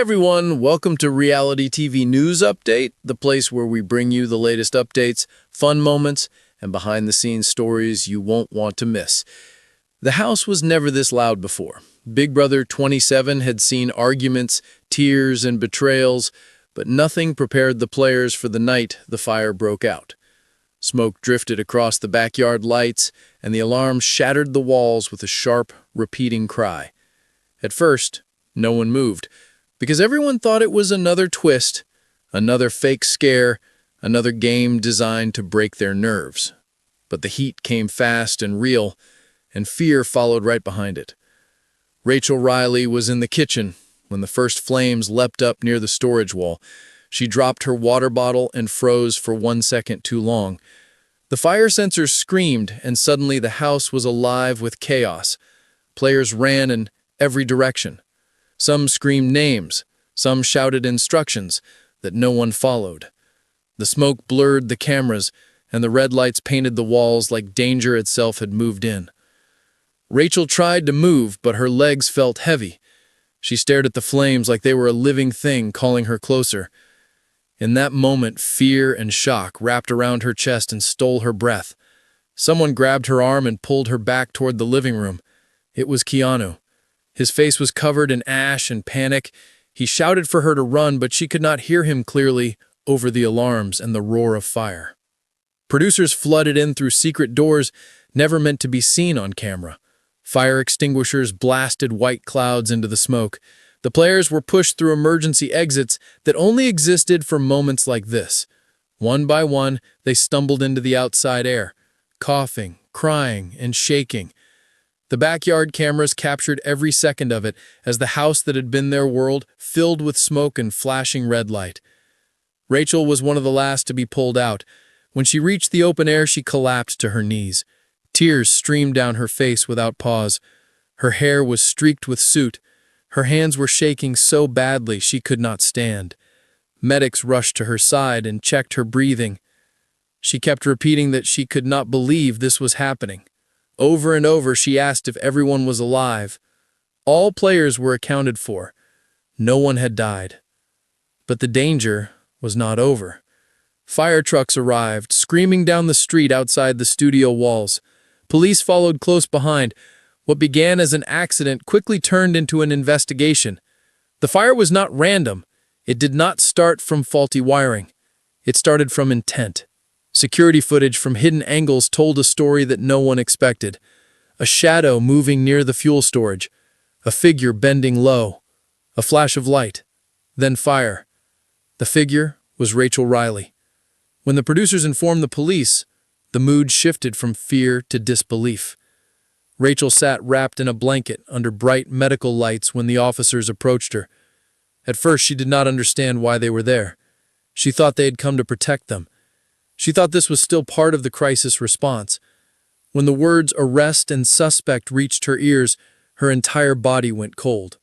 everyone, welcome to Reality TV News Update, the place where we bring you the latest updates, fun moments, and behind-the-scenes stories you won't want to miss. The house was never this loud before. Big Brother 27 had seen arguments, tears, and betrayals, but nothing prepared the players for the night the fire broke out. Smoke drifted across the backyard lights, and the alarm shattered the walls with a sharp, repeating cry. At first, no one moved, because everyone thought it was another twist, another fake scare, another game designed to break their nerves. But the heat came fast and real, and fear followed right behind it. Reilly was in the kitchen when the first flames leapt up near the storage wall. She dropped her water bottle and froze for 1 second too long. The fire sensors screamed, and suddenly the house was alive with chaos. Players ran in every direction. Some screamed names, some shouted instructions that no one followed. The smoke blurred the cameras, and the red lights painted the walls like danger itself had moved in. Rachel tried to move, but her legs felt heavy. She stared at the flames like they were a living thing calling her closer. In that moment, fear and shock wrapped around her chest and stole her breath. Someone grabbed her arm and pulled her back toward the living room. It was Keanu. His face was covered in ash and panic. He shouted for her to run, but she could not hear him clearly over the alarms and the roar of fire. Producers flooded in through secret doors never meant to be seen on camera. Fire extinguishers blasted white clouds into the smoke. The players were pushed through emergency exits that only existed for moments like this. One by one, they stumbled into the outside air, coughing, crying, and shaking. The backyard cameras captured every second of it as the house that had been their world filled with smoke and flashing red light. Rachel was one of the last to be pulled out. When she reached the open air, she collapsed to her knees. Tears streamed down her face without pause. Her hair was streaked with soot. Her hands were shaking so badly she could not stand. Medics rushed to her side and checked her breathing. She kept repeating that she could not believe this was happening. Over and over, she asked if everyone was alive. All players were accounted for. No one had died. But the danger was not over. Fire trucks arrived, screaming down the street outside the studio walls. Police followed close behind. What began as an accident quickly turned into an investigation. The fire was not random. It did not start from faulty wiring. It started from intent. Security footage from hidden angles told a story that no one expected. A shadow moving near the fuel storage. A figure bending low. A flash of light. Then fire. The figure was Reilly. When the producers informed the police, the mood shifted from fear to disbelief. Rachel sat wrapped in a blanket under bright medical lights when the officers approached her. At first, she did not understand why they were there. She thought they had come to protect them. She thought this was still part of the crisis response. When the words arrest and suspect reached her ears, her entire body went cold.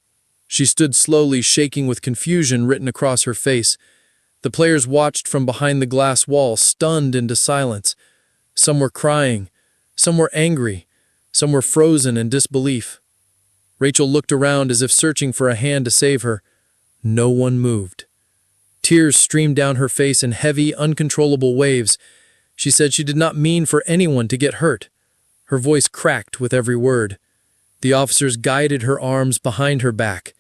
She stood slowly, shaking with confusion written across her face. The players watched from behind the glass wall, stunned into silence. Some were crying, some were angry, some were frozen in disbelief. Rachel looked around as if searching for a hand to save her. No one moved. Tears streamed down her face in heavy, uncontrollable waves. She said she did not mean for anyone to get hurt. Her voice cracked with every word. The officers guided her arms behind her back.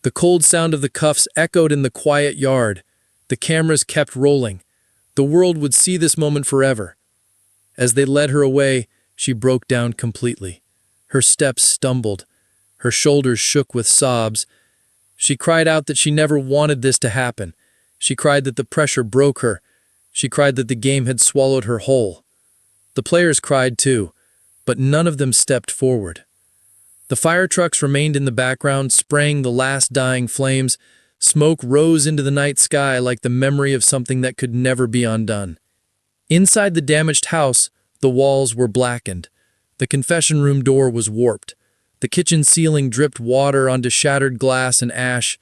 The cold sound of the cuffs echoed in the quiet yard. The cameras kept rolling. The world would see this moment forever. As they led her away, she broke down completely. Her steps stumbled. Her shoulders shook with sobs. She cried out that she never wanted this to happen. She cried that the pressure broke her. She cried that the game had swallowed her whole. The players cried too, but none of them stepped forward. The fire trucks remained in the background, spraying the last dying flames. Smoke rose into the night sky like the memory of something that could never be undone. Inside the damaged house, the walls were blackened. The confession room door was warped. The kitchen ceiling dripped water onto shattered glass and ash.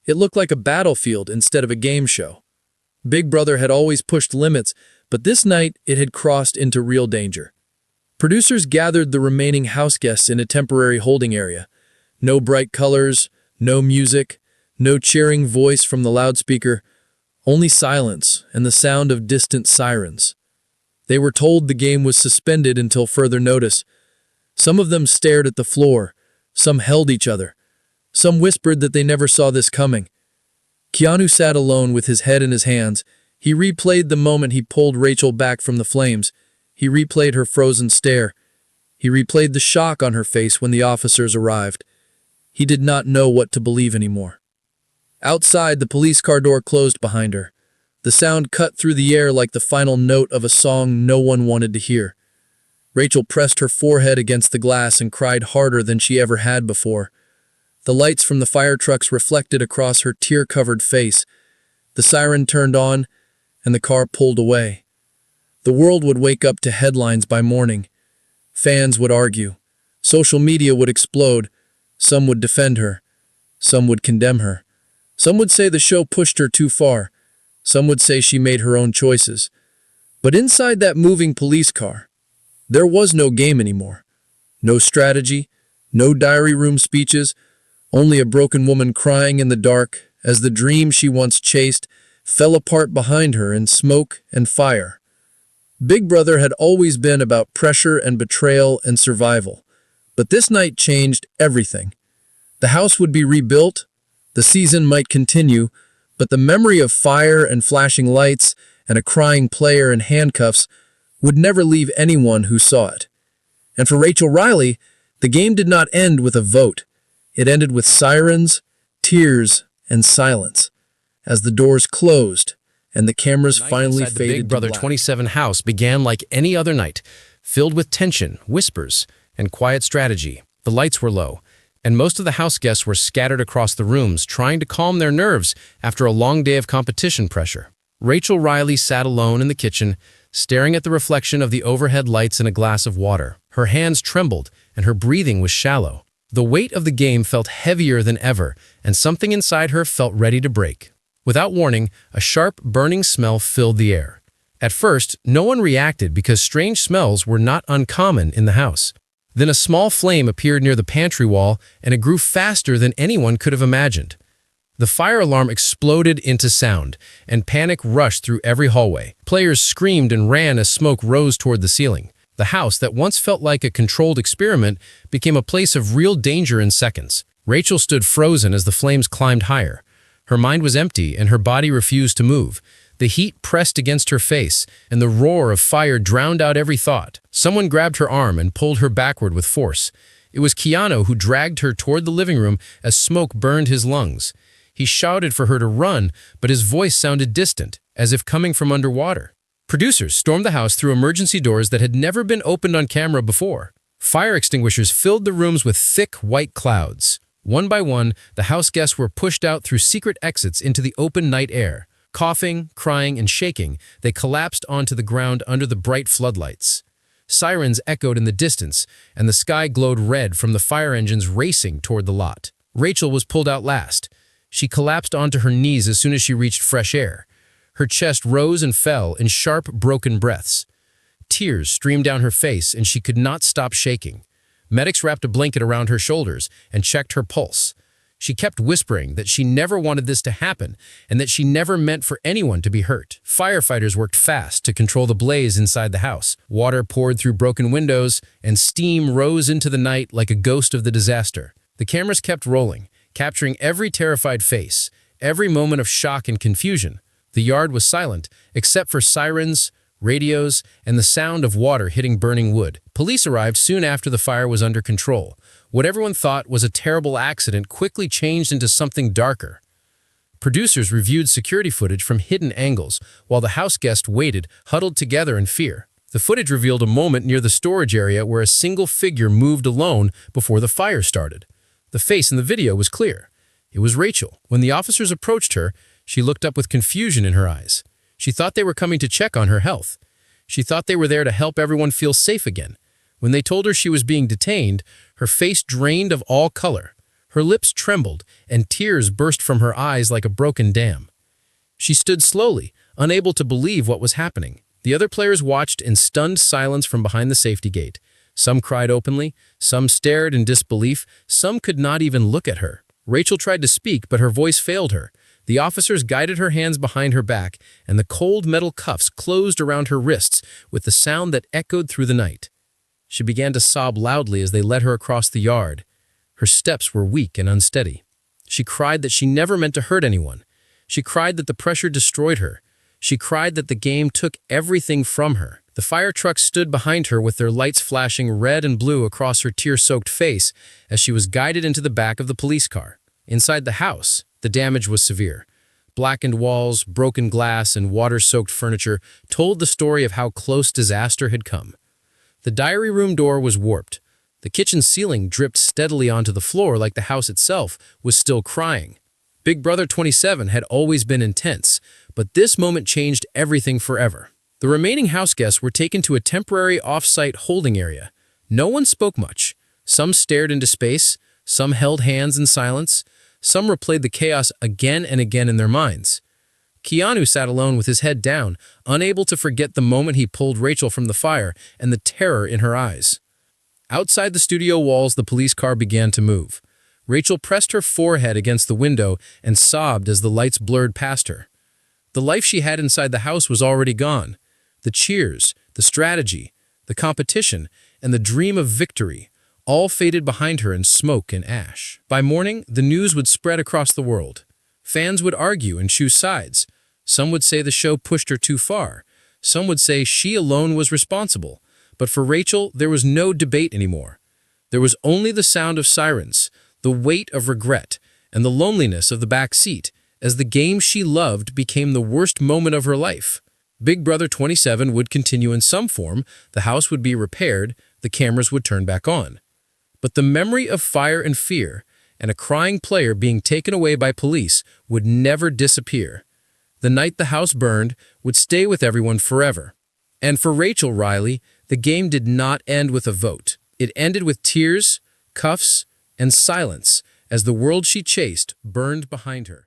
It looked like a battlefield instead of a game show. Big Brother had always pushed limits, but this night it had crossed into real danger. Producers gathered the remaining house guests in a temporary holding area. No bright colors, no music, No cheering voice from the loudspeaker, only silence and the sound of distant sirens. They were told the game was suspended until further notice. Some of them stared at the floor, some held each other, some whispered that they never saw this coming. Keanu sat alone with his head in his hands. He replayed the moment he pulled Rachel back from the flames. He replayed her frozen stare. He replayed the shock on her face when the officers arrived. He did not know what to believe anymore. Outside, the police car door closed behind her. The sound cut through the air like the final note of a song no one wanted to hear. Rachel pressed her forehead against the glass and cried harder than she ever had before. The lights from the fire trucks reflected across her tear-covered face. The siren turned on, and the car pulled away. The world would wake up to headlines by morning. Fans would argue. Social media would explode. Some would defend her. Some would condemn her. Some would say the show pushed her too far. Some would say she made her own choices. But inside that moving police car, there was no game anymore. No strategy, no diary room speeches, only a broken woman crying in the dark as the dream she once chased fell apart behind her in smoke and fire. Big Brother had always been about pressure and betrayal and survival. But this night changed everything. The house would be rebuilt, the season might continue, but the memory of fire and flashing lights and a crying player in handcuffs would never leave anyone who saw it. And for Rachel Reilly, the game did not end with a vote. It ended with sirens, tears, and silence. As the doors closed and the cameras finally faded to black. The Big Brother 27 house began like any other night, filled with tension, whispers, and quiet strategy. The lights were low, and most of the house guests were scattered across the rooms, trying to calm their nerves after a long day of competition pressure. Rachel Reilly sat alone in the kitchen, staring at the reflection of the overhead lights in a glass of water. Her hands trembled, and her breathing was shallow. The weight of the game felt heavier than ever, and something inside her felt ready to break. Without warning, a sharp, burning smell filled the air. At first, no one reacted because strange smells were not uncommon in the house. Then a small flame appeared near the pantry wall, and it grew faster than anyone could have imagined. The fire alarm exploded into sound, and panic rushed through every hallway. Players screamed and ran as smoke rose toward the ceiling. The house that once felt like a controlled experiment became a place of real danger in seconds. Rachel stood frozen as the flames climbed higher. Her mind was empty, and her body refused to move. The heat pressed against her face, and the roar of fire drowned out every thought. Someone grabbed her arm and pulled her backward with force. It was Keanu who dragged her toward the living room as smoke burned his lungs. He shouted for her to run, but his voice sounded distant, as if coming from underwater. Producers stormed the house through emergency doors that had never been opened on camera before. Fire extinguishers filled the rooms with thick, white clouds. One by one, the house guests were pushed out through secret exits into the open night air. Coughing, crying, and shaking, they collapsed onto the ground under the bright floodlights. Sirens echoed in the distance, and the sky glowed red from the fire engines racing toward the lot. Rachel was pulled out last. She collapsed onto her knees as soon as she reached fresh air. Her chest rose and fell in sharp, broken breaths. Tears streamed down her face, and she could not stop shaking. Medics wrapped a blanket around her shoulders and checked her pulse. She kept whispering that she never wanted this to happen and that she never meant for anyone to be hurt. Firefighters worked fast to control the blaze inside the house. Water poured through broken windows, and steam rose into the night like a ghost of the disaster. The cameras kept rolling, capturing every terrified face, every moment of shock and confusion. The yard was silent, except for sirens, radios, and the sound of water hitting burning wood. Police arrived soon after the fire was under control. What everyone thought was a terrible accident quickly changed into something darker. Producers reviewed security footage from hidden angles, while the house guests waited, huddled together in fear. The footage revealed a moment near the storage area where a single figure moved alone before the fire started. The face in the video was clear. It was Rachel. When the officers approached her, she looked up with confusion in her eyes. She thought they were coming to check on her health. She thought they were there to help everyone feel safe again. When they told her she was being detained, her face drained of all color. Her lips trembled, and tears burst from her eyes like a broken dam. She stood slowly, unable to believe what was happening. The other players watched in stunned silence from behind the safety gate. Some cried openly, some stared in disbelief, some could not even look at her. Rachel tried to speak, but her voice failed her. The officers guided her hands behind her back, and the cold metal cuffs closed around her wrists with the sound that echoed through the night. She began to sob loudly as they led her across the yard. Her steps were weak and unsteady. She cried that she never meant to hurt anyone. She cried that the pressure destroyed her. She cried that the game took everything from her. The fire trucks stood behind her with their lights flashing red and blue across her tear-soaked face as she was guided into the back of the police car. Inside the house, the damage was severe. Blackened walls, broken glass, and water-soaked furniture told the story of how close disaster had come. The diary room door was warped. The kitchen ceiling dripped steadily onto the floor like the house itself was still crying. Big Brother 27 had always been intense, but this moment changed everything forever. The remaining house guests were taken to a temporary off-site holding area. No one spoke much. Some stared into space, some held hands in silence, some replayed the chaos again and again in their minds. Keanu sat alone with his head down, unable to forget the moment he pulled Rachel from the fire and the terror in her eyes. Outside the studio walls, the police car began to move. Rachel pressed her forehead against the window and sobbed as the lights blurred past her. The life she had inside the house was already gone. The cheers, the strategy, the competition, and the dream of victory all faded behind her in smoke and ash. By morning, the news would spread across the world. Fans would argue and choose sides. Some would say the show pushed her too far. Some would say she alone was responsible. But for Rachel, there was no debate anymore. There was only the sound of sirens, the weight of regret, and the loneliness of the back seat, as the game she loved became the worst moment of her life. Big Brother 27 would continue in some form, the house would be repaired, the cameras would turn back on. But the memory of fire and fear, and a crying player being taken away by police, would never disappear. The night the house burned would stay with everyone forever. And for Rachel Reilly, the game did not end with a vote. It ended with tears, cuffs, and silence as the world she chased burned behind her.